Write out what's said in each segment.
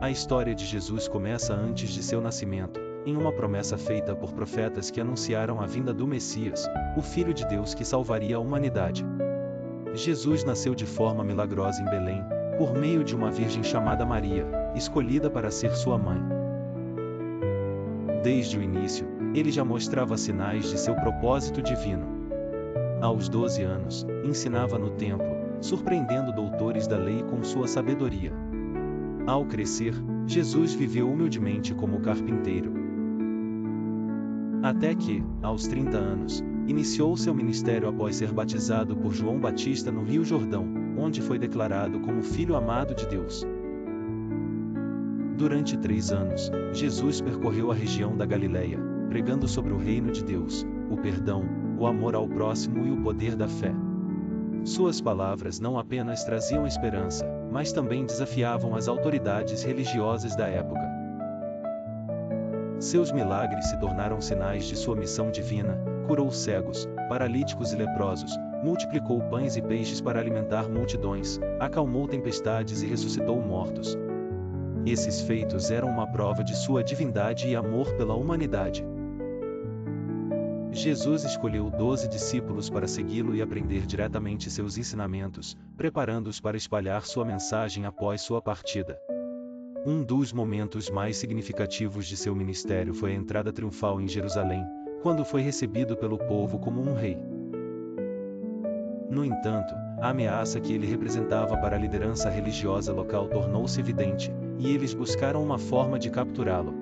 A história de Jesus começa antes de seu nascimento, em uma promessa feita por profetas que anunciaram a vinda do Messias, o Filho de Deus que salvaria a humanidade. Jesus nasceu de forma milagrosa em Belém, por meio de uma virgem chamada Maria, escolhida para ser sua mãe. Desde o início, ele já mostrava sinais de seu propósito divino. Aos 12 anos, ensinava no templo, surpreendendo doutores da lei com sua sabedoria. Ao crescer, Jesus viveu humildemente como carpinteiro. Até que, aos 30 anos, iniciou seu ministério após ser batizado por João Batista no Rio Jordão, onde foi declarado como Filho amado de Deus. Durante 3 anos, Jesus percorreu a região da Galileia, pregando sobre o reino de Deus, o perdão, o amor ao próximo e o poder da fé. Suas palavras não apenas traziam esperança, mas também desafiavam as autoridades religiosas da época. Seus milagres se tornaram sinais de sua missão divina, curou cegos, paralíticos e leprosos, multiplicou pães e peixes para alimentar multidões, acalmou tempestades e ressuscitou mortos. Esses feitos eram uma prova de sua divindade e amor pela humanidade. Jesus escolheu 12 discípulos para segui-lo e aprender diretamente seus ensinamentos, preparando-os para espalhar sua mensagem após sua partida. Um dos momentos mais significativos de seu ministério foi a entrada triunfal em Jerusalém, quando foi recebido pelo povo como um rei. No entanto, a ameaça que ele representava para a liderança religiosa local tornou-se evidente, e eles buscaram uma forma de capturá-lo.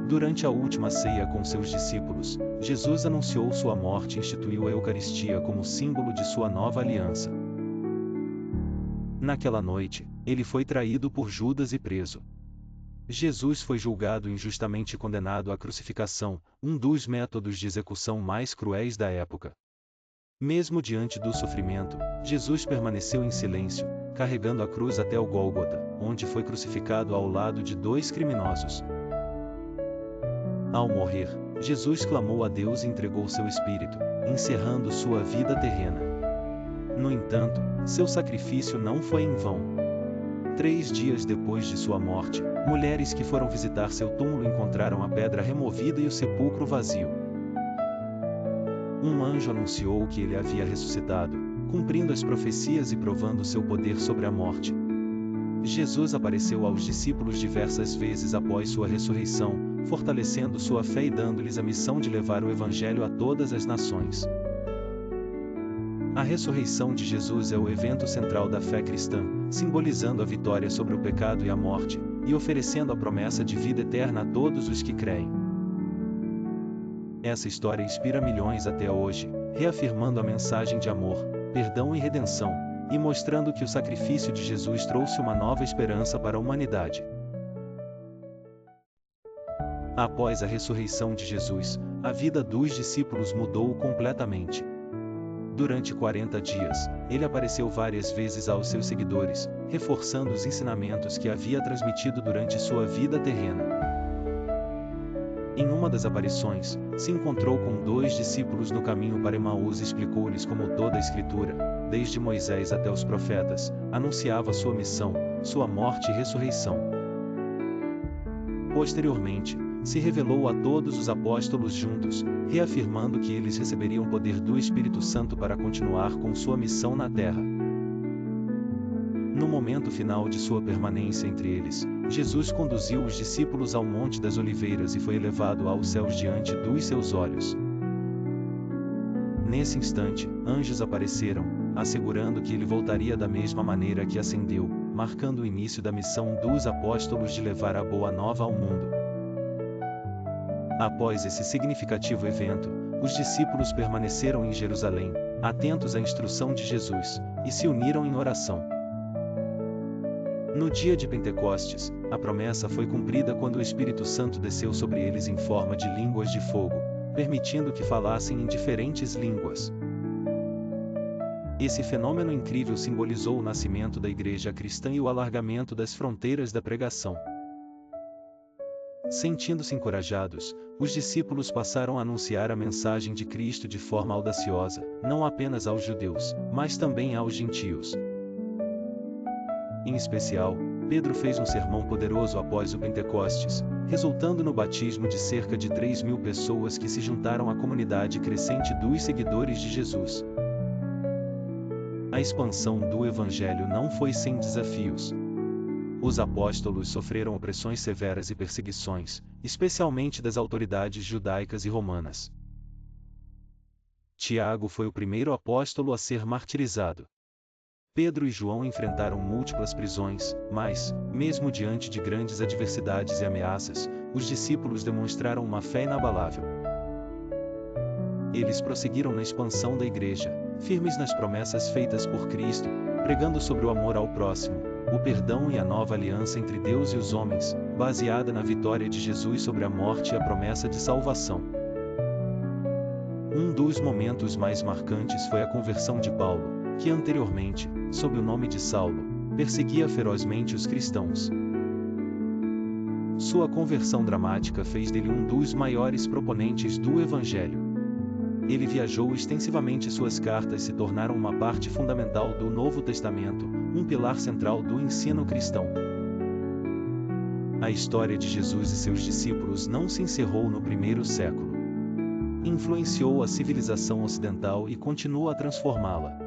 Durante a última ceia com seus discípulos, Jesus anunciou sua morte e instituiu a Eucaristia como símbolo de sua nova aliança. Naquela noite, ele foi traído por Judas e preso. Jesus foi julgado e injustamente condenado à crucificação, um dos métodos de execução mais cruéis da época. Mesmo diante do sofrimento, Jesus permaneceu em silêncio, carregando a cruz até o Gólgota, onde foi crucificado ao lado de 2 criminosos. Ao morrer, Jesus clamou a Deus e entregou seu espírito, encerrando sua vida terrena. No entanto, seu sacrifício não foi em vão. 3 dias depois de sua morte, mulheres que foram visitar seu túmulo encontraram a pedra removida e o sepulcro vazio. Um anjo anunciou que ele havia ressuscitado, cumprindo as profecias e provando seu poder sobre a morte. Jesus apareceu aos discípulos diversas vezes após sua ressurreição, fortalecendo sua fé e dando-lhes a missão de levar o Evangelho a todas as nações. A ressurreição de Jesus é o evento central da fé cristã, simbolizando a vitória sobre o pecado e a morte, e oferecendo a promessa de vida eterna a todos os que creem. Essa história inspira milhões até hoje, reafirmando a mensagem de amor, perdão e redenção, e mostrando que o sacrifício de Jesus trouxe uma nova esperança para a humanidade. Após a ressurreição de Jesus, a vida dos discípulos mudou completamente. Durante 40 dias, ele apareceu várias vezes aos seus seguidores, reforçando os ensinamentos que havia transmitido durante sua vida terrena. Em uma das aparições, se encontrou com 2 discípulos no caminho para Emaús e explicou-lhes como toda a Escritura, desde Moisés até os profetas, anunciava sua missão, sua morte e ressurreição. Posteriormente, se revelou a todos os apóstolos juntos, reafirmando que eles receberiam poder do Espírito Santo para continuar com sua missão na terra. No momento final de sua permanência entre eles, Jesus conduziu os discípulos ao Monte das Oliveiras e foi elevado aos céus diante dos seus olhos. Nesse instante, anjos apareceram, assegurando que ele voltaria da mesma maneira que ascendeu, marcando o início da missão dos apóstolos de levar a boa nova ao mundo. Após esse significativo evento, os discípulos permaneceram em Jerusalém, atentos à instrução de Jesus, e se uniram em oração. No dia de Pentecostes, a promessa foi cumprida quando o Espírito Santo desceu sobre eles em forma de línguas de fogo, permitindo que falassem em diferentes línguas. Esse fenômeno incrível simbolizou o nascimento da Igreja cristã e o alargamento das fronteiras da pregação. Sentindo-se encorajados, os discípulos passaram a anunciar a mensagem de Cristo de forma audaciosa, não apenas aos judeus, mas também aos gentios. Em especial, Pedro fez um sermão poderoso após o Pentecostes, resultando no batismo de cerca de 3.000 pessoas que se juntaram à comunidade crescente dos seguidores de Jesus. A expansão do Evangelho não foi sem desafios. Os apóstolos sofreram opressões severas e perseguições, especialmente das autoridades judaicas e romanas. Tiago foi o primeiro apóstolo a ser martirizado. Pedro e João enfrentaram múltiplas prisões, mas, mesmo diante de grandes adversidades e ameaças, os discípulos demonstraram uma fé inabalável. Eles prosseguiram na expansão da igreja, firmes nas promessas feitas por Cristo, pregando sobre o amor ao próximo, o perdão e a nova aliança entre Deus e os homens, baseada na vitória de Jesus sobre a morte e a promessa de salvação. Um dos momentos mais marcantes foi a conversão de Paulo, que anteriormente, sob o nome de Saulo, perseguia ferozmente os cristãos. Sua conversão dramática fez dele um dos maiores proponentes do Evangelho. Ele viajou extensivamente e suas cartas se tornaram uma parte fundamental do Novo Testamento, um pilar central do ensino cristão. A história de Jesus e seus discípulos não se encerrou no primeiro século. Influenciou a civilização ocidental e continua a transformá-la.